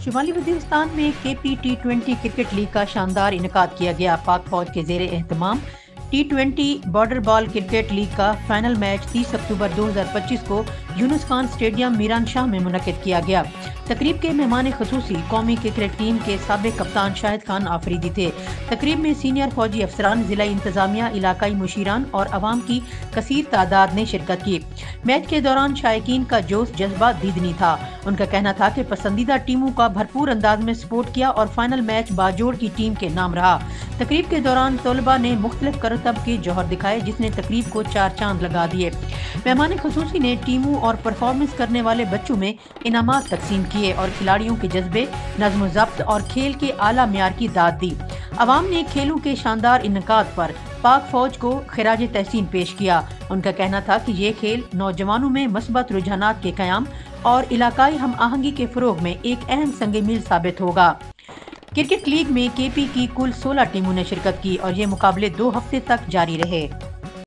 شمالی وزیرستان میں کے پی ٹی20 کرکٹ لیگ کا شاندار انعقاد کیا گیا۔ پاک فوج کے زیر اہتمام ٹی20 بارڈر بال کرکٹ لیگ کا فائنل میچ 30 اکتوبر 2025 کو یونس خان اسٹیڈیم میران شاہ میں منعقد کیا گیا۔ تقریب کے مہمان خصوصی قومی کرکٹ ٹیم کے سابق کپتان شاہد خان آفریدی تھے۔ تقریب میں سینئر فوجی افسران، ضلعی انتظامیہ، علاقائی مشیران اور عوام کی کثیر تعداد نے شرکت کی۔ میچ کے دوران شائقین کا جوش جذبہ دیدنی تھا۔ ان کا کہنا تھا کہ پسندیدہ ٹیموں کا بھرپور انداز میں سپورٹ کیا اور فائنل میچ باجوڑ کی ٹیم کے نام رہا۔ تقریب کے دوران طلباء نے مختلف کرتب کے جوہر دکھائے، جس نے تقریب کو 4 چاند لگا دیے۔ مہمان خصوصی نے ٹیموں اور پرفارمنس کرنے والے بچوں میں انعامات تقسیم کیے اور کھلاڑیوں کے جذبے، نظم و ضبط اور کھیل کے اعلیٰ معیار کی داد دی۔ عوام نے کھیلوں کے شاندار انعقاد پر پاک فوج کو خراج تحسین پیش کیا۔ ان کا کہنا تھا کہ یہ کھیل نوجوانوں میں مثبت رجحانات کے قیام اور علاقائی ہم آہنگی کے فروغ میں ایک اہم سنگ میل ثابت ہوگا۔ کرکٹ لیگ میں کے پی کی کل 16 ٹیموں نے شرکت کی اور یہ مقابلے 2 ہفتے تک جاری رہے۔